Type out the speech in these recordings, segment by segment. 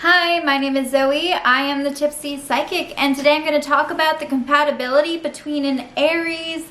Hi, my name is Zoe. I am the Tipsy Psychic, and today I'm going to talk about the compatibility between an Aries,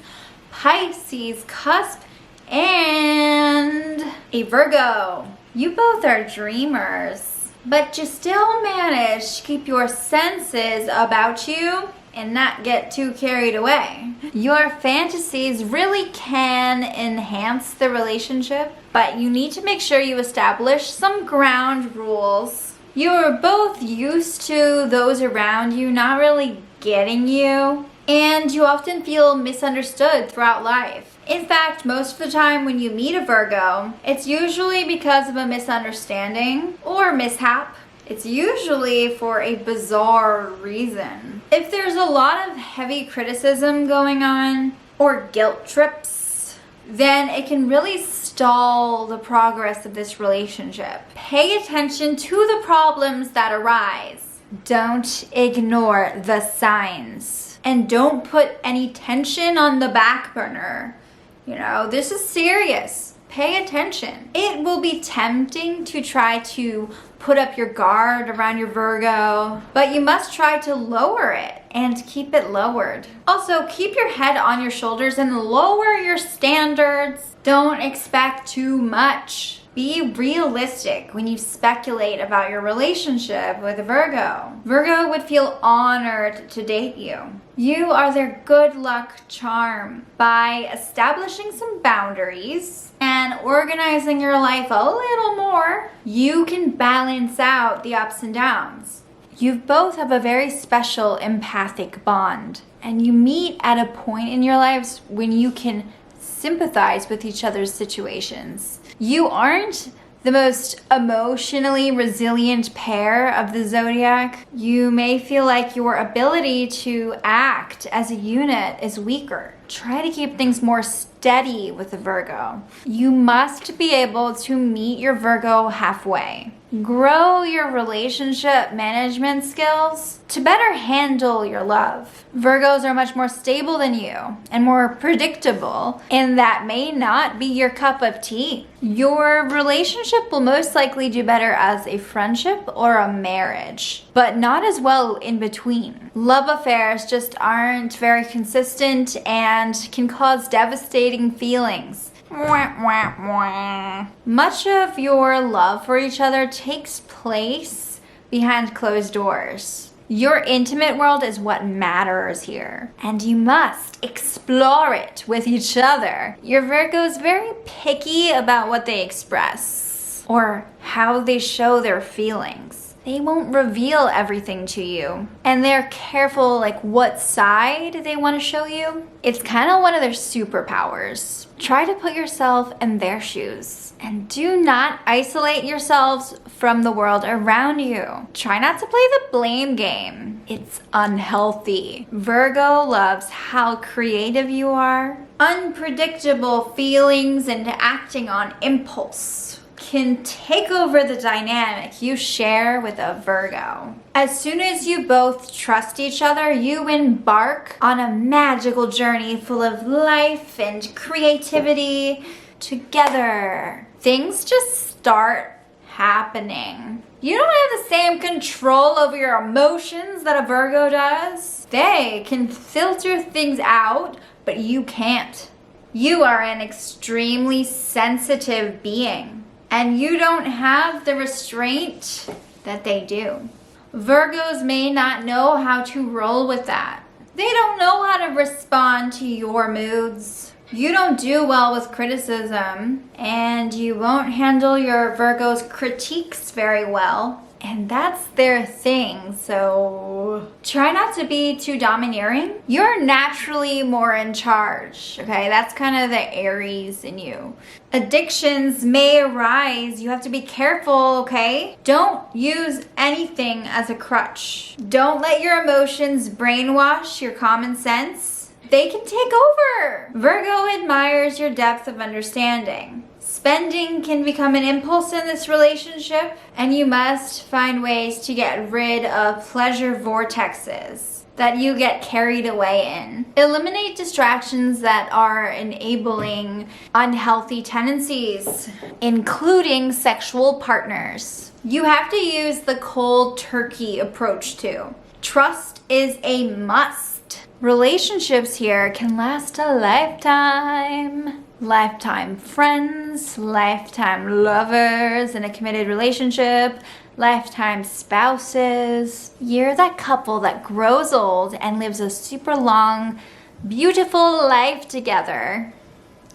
Pisces Cusp, and a Virgo. You both are dreamers, but you still manage to keep your senses about you and not get too carried away. Your fantasies really can enhance the relationship, but you need to make sure you establish some ground rules. You are both used to those around you not really getting you, and you often feel misunderstood throughout life. In fact, most of the time when you meet a Virgo, it's usually because of a misunderstanding or mishap. It's usually for a bizarre reason. If there's a lot of heavy criticism going on or guilt trips, then it can really stall the progress of this relationship. Pay attention to the problems that arise. Don't ignore the signs. And don't put any tension on the back burner. This is serious. Pay attention. It will be tempting to try to put up your guard around your Virgo, but you must try to lower it and keep it lowered. Also, keep your head on your shoulders and lower your standards. Don't expect too much. Be realistic when you speculate about your relationship with a Virgo. Virgo would feel honored to date you. You are their good luck charm. By establishing some boundaries and organizing your life a little more, you can balance out the ups and downs. You both have a very special empathic bond, and you meet at a point in your lives when you can sympathize with each other's situations. You aren't the most emotionally resilient pair of the Zodiac. You may feel like your ability to act as a unit is weaker. Try to keep things more steady with the Virgo. You must be able to meet your Virgo halfway. Grow your relationship management skills to better handle your love. Virgos are much more stable than you and more predictable, and that may not be your cup of tea. Your relationship will most likely do better as a friendship or a marriage, but not as well in between. Love affairs just aren't very consistent and can cause devastating feelings. Much of your love for each other takes place behind closed doors. Your intimate world is what matters here, and you must explore it with each other. Your Virgo is very picky about what they express or how they show their feelings. They won't reveal everything to you, and they're careful what side they want to show you. It's kind of one of their superpowers. Try to put yourself in their shoes, and do not isolate yourselves from the world around you. Try not to play the blame game. It's unhealthy. Virgo loves how creative you are. Unpredictable feelings and acting on impulse can take over the dynamic you share with a Virgo. As soon as you both trust each other, you embark on a magical journey full of life and creativity together. Things just start happening. You don't have the same control over your emotions that a Virgo does. They can filter things out, but you can't. You are an extremely sensitive being, and you don't have the restraint that they do. Virgos may not know how to roll with that. They don't know how to respond to your moods. You don't do well with criticism, and you won't handle your Virgo's critiques very well. And that's their thing, so try not to be too domineering. You're naturally more in charge, okay? That's kind of the Aries in you. Addictions may arise. You have to be careful, okay? Don't use anything as a crutch. Don't let your emotions brainwash your common sense. They can take over. Virgo admires your depth of understanding. Spending can become an impulse in this relationship, and you must find ways to get rid of pleasure vortexes that you get carried away in. Eliminate distractions that are enabling unhealthy tendencies, including sexual partners. You have to use the cold turkey approach too. Trust is a must. Relationships here can last a lifetime. Lifetime friends, lifetime lovers in a committed relationship, lifetime spouses. You're that couple that grows old and lives a super long, beautiful life together.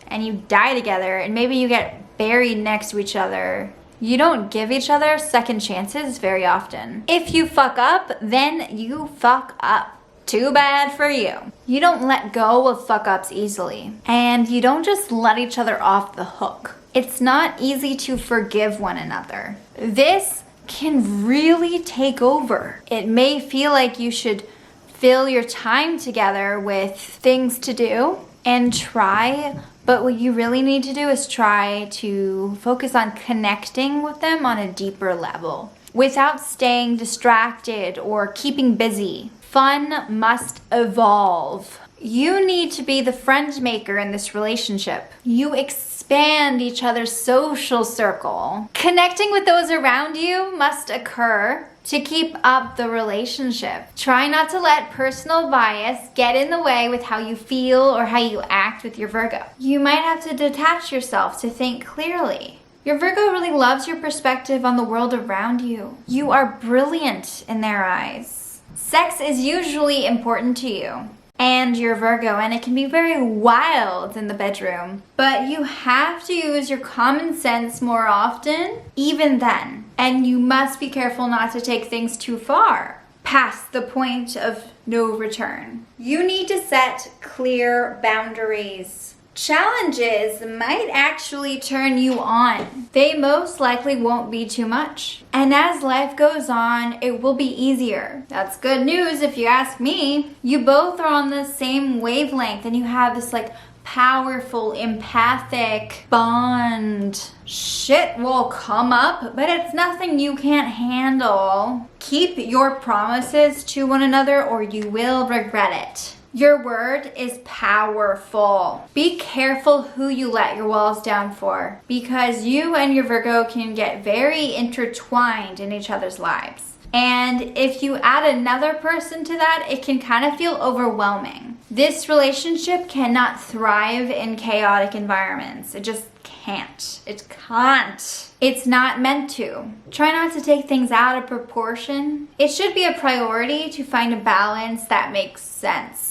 And you die together, and maybe you get buried next to each other. You don't give each other second chances very often. If you fuck up, then you fuck up. Too bad for you. You don't let go of fuck ups easily. And you don't just let each other off the hook. It's not easy to forgive one another. This can really take over. It may feel like you should fill your time together with things to do and try, but what you really need to do is try to focus on connecting with them on a deeper level without staying distracted or keeping busy. Fun must evolve. You need to be the friend maker in this relationship. You expand each other's social circle. Connecting with those around you must occur to keep up the relationship. Try not to let personal bias get in the way with how you feel or how you act with your Virgo. You might have to detach yourself to think clearly. Your Virgo really loves your perspective on the world around you. You are brilliant in their eyes. Sex is usually important to you and your Virgo, and it can be very wild in the bedroom. But you have to use your common sense more often, even then. And you must be careful not to take things too far, past the point of no return. You need to set clear boundaries. Challenges might actually turn you on. They most likely won't be too much. And as life goes on, it will be easier. That's good news if you ask me. You both are on the same wavelength and you have this like powerful empathic bond. Shit will come up, but it's nothing you can't handle. Keep your promises to one another or you will regret it. Your word is powerful. Be careful who you let your walls down for, because you and your Virgo can get very intertwined in each other's lives. And if you add another person to that, it can kind of feel overwhelming. This relationship cannot thrive in chaotic environments. It just can't. It can't. It's not meant to. Try not to take things out of proportion. It should be a priority to find a balance that makes sense.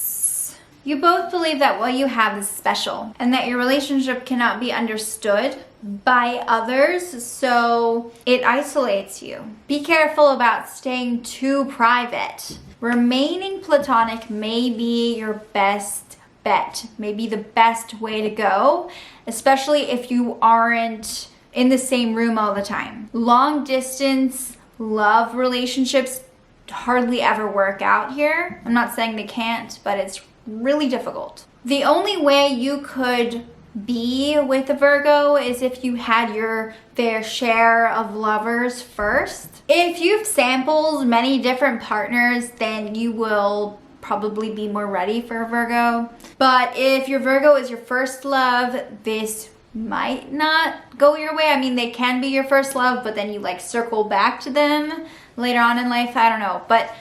You both believe that what you have is special and that your relationship cannot be understood by others, so it isolates you. Be careful about staying too private. Remaining platonic may be your best bet, may be the best way to go, especially if you aren't in the same room all the time. Long distance love relationships hardly ever work out here. I'm not saying they can't, but it's really difficult. The only way you could be with a Virgo is if you had your fair share of lovers first. If you've sampled many different partners, then you will probably be more ready for a Virgo. But if your Virgo is your first love, this might not go your way. I mean, they can be your first love, but then you like circle back to them later on in life. I don't know. But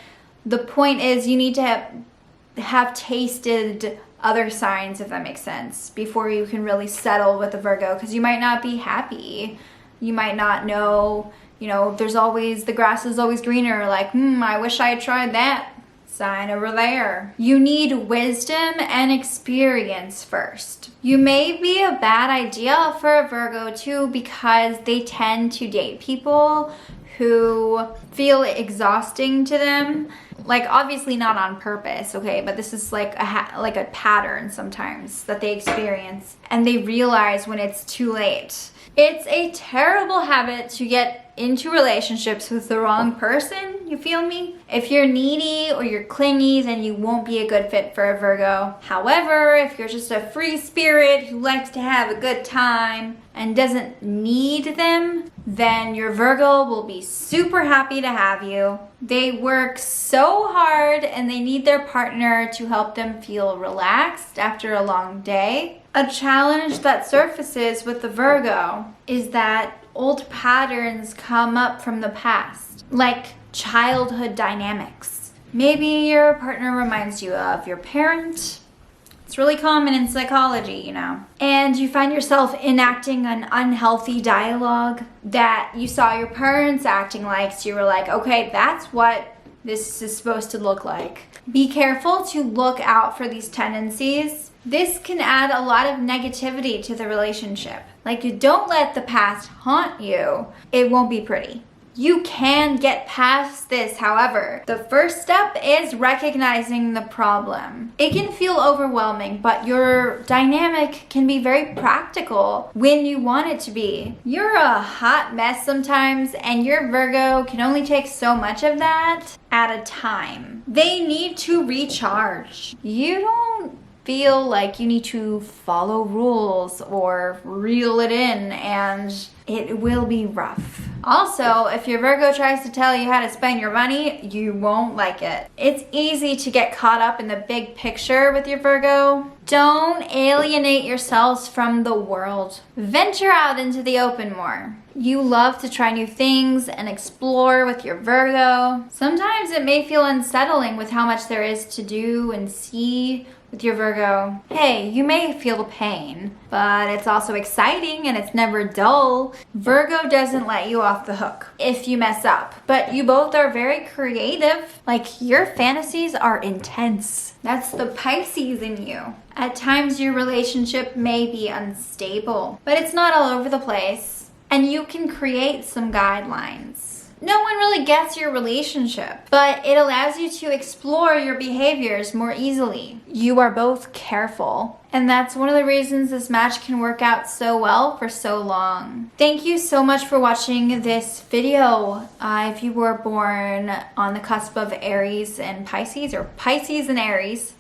the point is you need to have tasted other signs, if that makes sense, before you can really settle with a Virgo, because you might not be happy. You might not know, there's always, the grass is always greener, like, I wish I had tried that sign over there. You need wisdom and experience first. You may be a bad idea for a Virgo too, because they tend to date people who feel exhausting to them. Like, obviously not on purpose, okay, but this is like a pattern sometimes that they experience, and they realize when it's too late. It's a terrible habit to get into relationships with the wrong person, you feel me? If you're needy or you're clingy, then you won't be a good fit for a Virgo. However, if you're just a free spirit who likes to have a good time and doesn't need them, then your Virgo will be super happy to have you. They work so hard and they need their partner to help them feel relaxed after a long day. A challenge that surfaces with the Virgo is that old patterns come up from the past, like childhood dynamics. Maybe your partner reminds you of your parent. It's really common in psychology, you know. And you find yourself enacting an unhealthy dialogue that you saw your parents acting like, so you were like, okay, that's what this is supposed to look like. Be careful to look out for these tendencies. This can add a lot of negativity to the relationship. Like, don't let the past haunt you. It won't be pretty. You can get past this, however. The first step is recognizing the problem. It can feel overwhelming, but your dynamic can be very practical when you want it to be. You're a hot mess sometimes, and your Virgo can only take so much of that at a time. They need to recharge. You don't feel like you need to follow rules or reel it in, and it will be rough. Also, if your Virgo tries to tell you how to spend your money, you won't like it. It's easy to get caught up in the big picture with your Virgo. Don't alienate yourselves from the world. Venture out into the open more. You love to try new things and explore with your Virgo. Sometimes it may feel unsettling with how much there is to do and see with your Virgo. Hey, you may feel the pain, but it's also exciting and it's never dull. Virgo doesn't let you off the hook if you mess up, but you both are very creative. Like, your fantasies are intense. That's the Pisces in you. At times your relationship may be unstable, but it's not all over the place, and you can create some guidelines. No one really gets your relationship, but it allows you to explore your behaviors more easily. You are both careful, and that's one of the reasons this match can work out so well for so long. Thank you so much for watching this video. If you were born on the cusp of Aries and Pisces, or Pisces and Aries,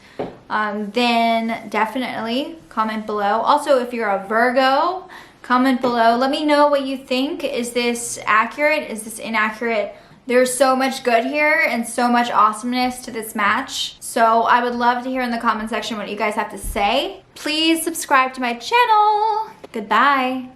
then definitely comment below. Also, if you're a Virgo, comment below. Let me know what you think. Is this accurate? Is this inaccurate? There's so much good here and so much awesomeness to this match. So I would love to hear in the comment section what you guys have to say. Please subscribe to my channel. Goodbye.